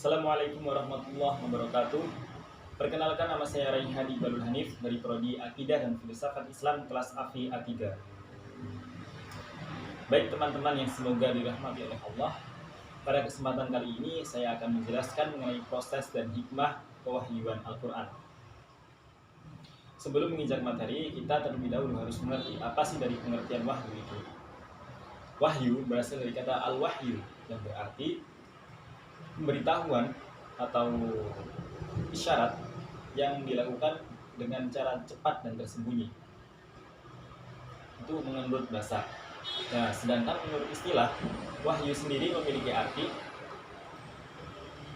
Assalamualaikum warahmatullahi wabarakatuh. Perkenalkan, nama saya Raihadi Balul Hanif dari Prodi Akidah dan Filsafat Islam kelas AFI A3. Baik teman-teman yang semoga dirahmati oleh Allah, pada kesempatan kali ini saya akan menjelaskan mengenai proses dan hikmah pewahyuan Al-Quran. Sebelum menginjak materi, kita terlebih dahulu harus mengerti apa sih dari pengertian wahyu itu. Wahyu berasal dari kata al-wahyu yang berarti pemberitahuan atau isyarat yang dilakukan dengan cara cepat dan tersembunyi. Itu menurut bahasa. Nah, sedangkan menurut istilah, wahyu sendiri memiliki arti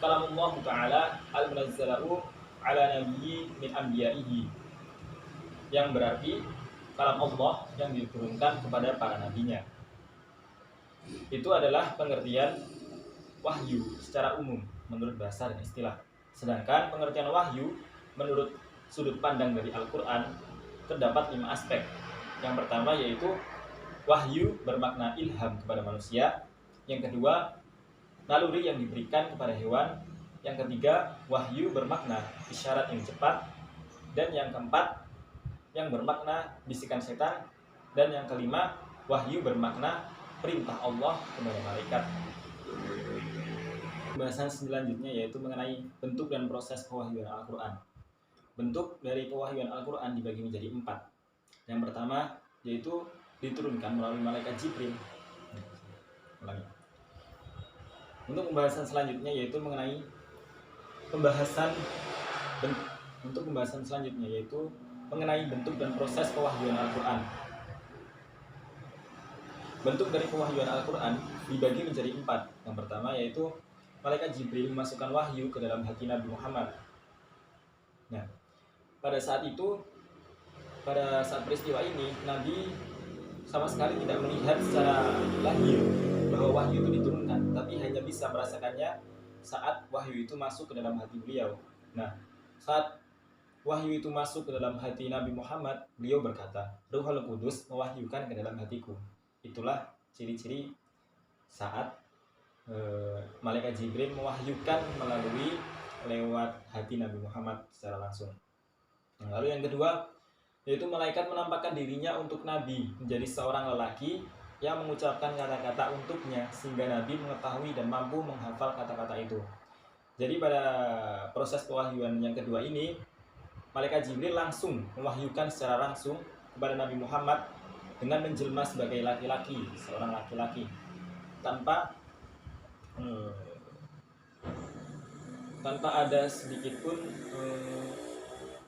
kalamullah ta'ala al-munazzalahu ala nabiyyi min anbiya'ihi, yang berarti kalam Allah yang diturunkan kepada para nabinya. Itu adalah pengertian wahyu secara umum menurut bahasa dan istilah. Sedangkan pengertian wahyu menurut sudut pandang dari Al-Quran terdapat 5 aspek. Yang pertama yaitu wahyu bermakna ilham kepada manusia. Yang kedua, naluri yang diberikan kepada hewan. Yang ketiga, wahyu bermakna isyarat yang cepat. Dan yang keempat, yang bermakna bisikan setan. Dan yang kelima, wahyu bermakna perintah Allah kepada malaikat. Pembahasan selanjutnya yaitu mengenai bentuk dan proses pewahyuan Al-Quran. Bentuk dari pewahyuan Al-Quran dibagi menjadi 4. Yang pertama yaitu diturunkan melalui malaikat Jibril. Untuk pembahasan selanjutnya yaitu mengenai bentuk dan proses pewahyuan Al-Quran. Bentuk dari pewahyuan Al-Quran dibagi menjadi 4. Yang pertama yaitu malaikat Jibril memasukkan wahyu ke dalam hati Nabi Muhammad. Nah, pada saat peristiwa ini, Nabi sama sekali tidak melihat secara lahir bahwa wahyu itu diturunkan, tapi hanya bisa merasakannya saat wahyu itu masuk ke dalam hati beliau. Nah, saat wahyu itu masuk ke dalam hati Nabi Muhammad, beliau berkata, Ruhul Qudus mewahyukan ke dalam hatiku. Itulah ciri-ciri saat malaikat Jibril mewahyukan melalui lewat hati Nabi Muhammad secara langsung. Lalu yang kedua yaitu malaikat menampakkan dirinya untuk Nabi menjadi seorang lelaki yang mengucapkan kata-kata untuknya sehingga Nabi mengetahui dan mampu menghafal kata-kata itu. Jadi pada proses pewahyuan yang kedua ini, malaikat Jibril langsung mewahyukan secara langsung kepada Nabi Muhammad dengan menjelma sebagai laki-laki, seorang laki-laki, tanpa ada sedikit pun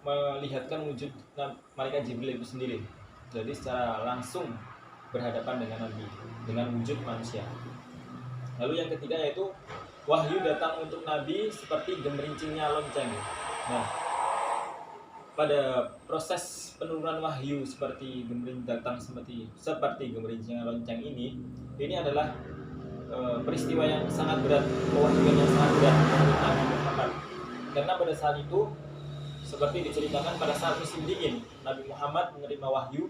melihatkan wujud malaikat Jibril itu sendiri. Jadi secara langsung berhadapan dengan Nabi dengan wujud manusia. Lalu yang ketiga yaitu wahyu datang untuk Nabi seperti gemerincingnya lonceng. Nah, pada proses penurunan wahyu seperti gemerincingnya lonceng ini adalah peristiwa yang sangat berat, pewahyuan yang sangat berat menurut Nabi Muhammad. Karena pada saat itu, seperti diceritakan pada saat musim dingin, Nabi Muhammad menerima wahyu,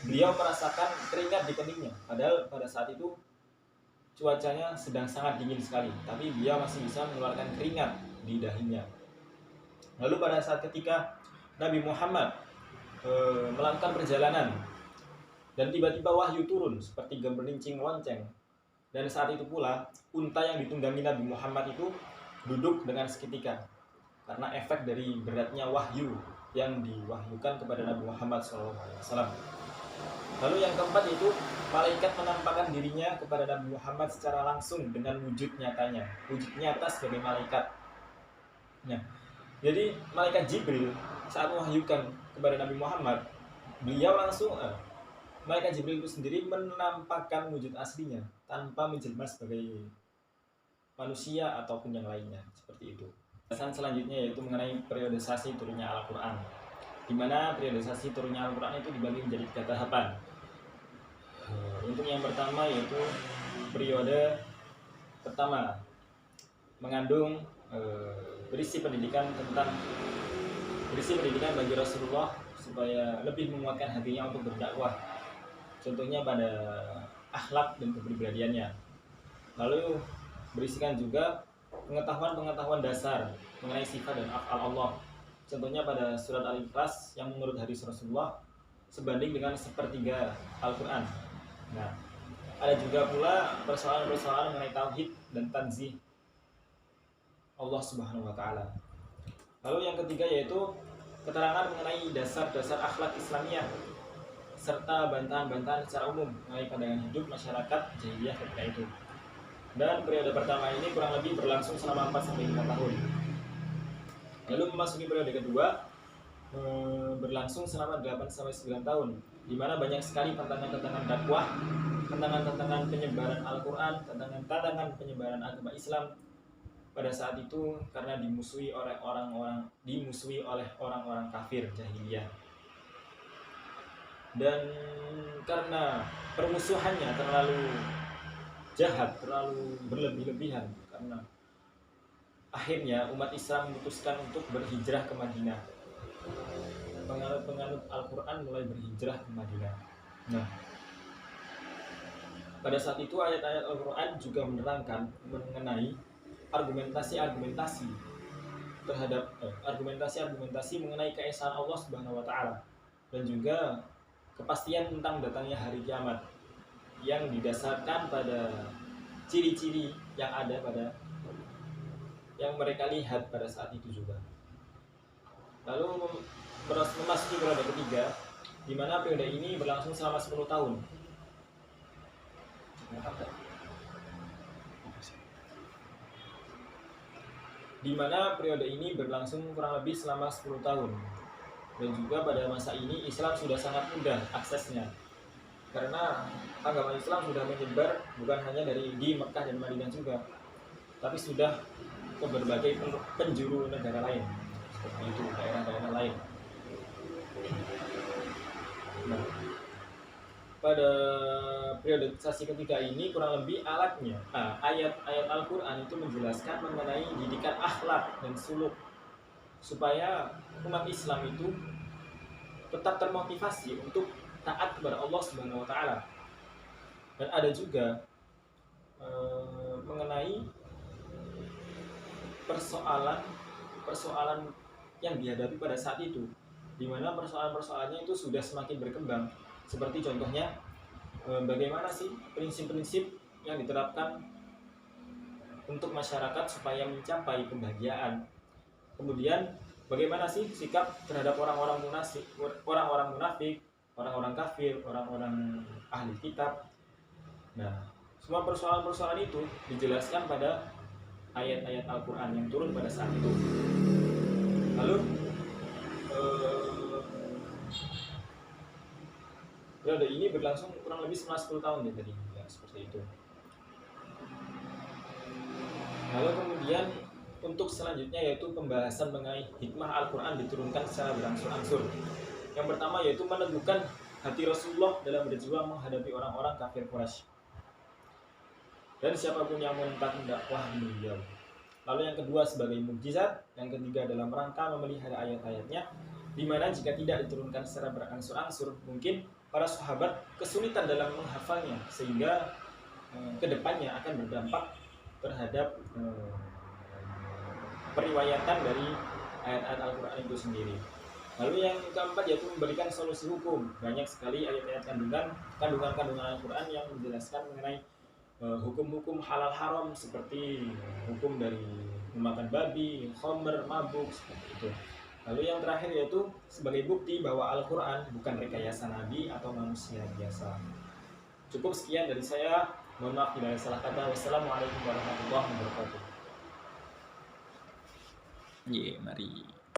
beliau merasakan keringat di keningnya. Padahal pada saat itu cuacanya sedang sangat dingin sekali, tapi beliau masih bisa mengeluarkan keringat di dahinya. Lalu pada saat ketika Nabi Muhammad melakukan perjalanan dan tiba-tiba wahyu turun seperti gemerincing lonceng. Dan saat itu pula, unta yang ditunggangi Nabi Muhammad itu duduk dengan seketika karena efek dari beratnya wahyu yang diwahyukan kepada Nabi Muhammad SAW. Lalu yang keempat itu, malaikat menampakkan dirinya kepada Nabi Muhammad secara langsung dengan wujud nyatanya, wujud nyata sebagai malaikat. Nah, jadi malaikat Jibril saat mewahyukan kepada Nabi Muhammad, beliau langsung malaikat Jibril itu sendiri menampakkan wujud aslinya tanpa menjelma sebagai manusia ataupun yang lainnya, seperti itu. Pembahasan selanjutnya yaitu mengenai periodisasi turunnya Al-Quran, di mana periodisasi turunnya Al-Quran itu dibagi menjadi 3 tahapan. Untuk yang pertama yaitu periode pertama mengandung berisi pendidikan bagi Rasulullah supaya lebih menguatkan hatinya untuk berdakwah. Contohnya pada akhlak dan kepribadiannya. Lalu berisikan juga pengetahuan-pengetahuan dasar mengenai sifat dan af'al Allah. Contohnya pada surat Al-Ikhlas yang menurut hadis Rasulullah sebanding dengan sepertiga Al-Quran. Nah, ada juga pula persoalan-persoalan mengenai tauhid dan tanzih Allah Subhanahu wa taala. Lalu yang ketiga yaitu keterangan mengenai dasar-dasar akhlak Islamiyah serta bantahan-bantahan secara umum mengenai pandangan hidup masyarakat jahiliyah ketika itu. Dan periode pertama ini kurang lebih berlangsung selama 4 sampai 5 tahun. Lalu memasuki periode kedua berlangsung selama 8 sampai 9 tahun, di mana banyak sekali tantangan-tantangan dakwah, tantangan-tantangan penyebaran Al-Qur'an, tantangan-tantangan penyebaran agama Islam pada saat itu karena dimusuhi oleh orang-orang kafir jahiliyah. Dan karena permusuhannya terlalu jahat, terlalu berlebih-lebihan, karena akhirnya umat Islam memutuskan untuk berhijrah ke Madinah. Penganut Al-Quran mulai berhijrah ke Madinah. Nah, pada saat itu ayat-ayat Al-Quran juga menerangkan mengenai argumentasi-argumentasi terhadap argumentasi mengenai keesaan Allah Subhanahu wa taala dan juga kepastian tentang datangnya hari kiamat yang didasarkan pada ciri-ciri yang ada pada yang mereka lihat pada saat itu juga. Lalu memasuki periode ketiga, di mana periode ini berlangsung selama 10 tahun. Di mana periode ini berlangsung kurang lebih selama 10 tahun. Dan juga pada masa ini Islam sudah sangat mudah aksesnya. Karena agama Islam sudah menyebar bukan hanya di Mekah dan Madinah juga, tapi sudah ke berbagai penjuru negara lain, seperti itu, daerah-daerah lain. Nah, pada periodisasi ketiga ini kurang lebih ayat-ayat Al-Quran itu menjelaskan mengenai didikan akhlak dan suluk supaya umat Islam itu tetap termotivasi untuk taat kepada Allah Subhanahu wa taala. Dan ada juga mengenai persoalan yang dihadapi pada saat itu, di mana persoalan-persoalannya itu sudah semakin berkembang. Seperti contohnya bagaimana sih prinsip-prinsip yang diterapkan untuk masyarakat supaya mencapai kebahagiaan. Kemudian bagaimana sih sikap terhadap orang-orang munafik, orang-orang kafir, orang-orang ahli kitab. Nah, semua persoalan-persoalan itu dijelaskan pada ayat-ayat Al-Quran yang turun pada saat itu. Lalu periode ini berlangsung kurang lebih selama 10 tahun ya tadi, ya, seperti itu. Lalu kemudian untuk selanjutnya yaitu pembahasan mengenai hikmah Al-Quran diturunkan secara berangsur-angsur. Yang pertama yaitu meneguhkan hati Rasulullah dalam berjuang menghadapi orang-orang kafir Quraisy dan siapapun yang menentang dakwah beliau. Lalu yang kedua sebagai mukjizat, yang ketiga dalam rangka memelihara ayat-ayatnya, di mana jika tidak diturunkan secara berangsur-angsur, mungkin para sahabat kesulitan dalam menghafalnya sehingga kedepannya akan berdampak terhadap periwayatan dari ayat-ayat Al-Quran itu sendiri. Lalu yang keempat yaitu memberikan solusi hukum. Banyak sekali ayat-ayat kandungan Al-Quran yang menjelaskan mengenai hukum-hukum halal haram seperti hukum dari memakan babi, khamr, mabuk, seperti itu. Lalu yang terakhir yaitu sebagai bukti bahwa Al-Quran bukan rekayasa Nabi atau manusia biasa. Cukup sekian dari saya. Mohon maaf bila ada salah kata. Wassalamualaikum warahmatullahi wabarakatuh. Mari.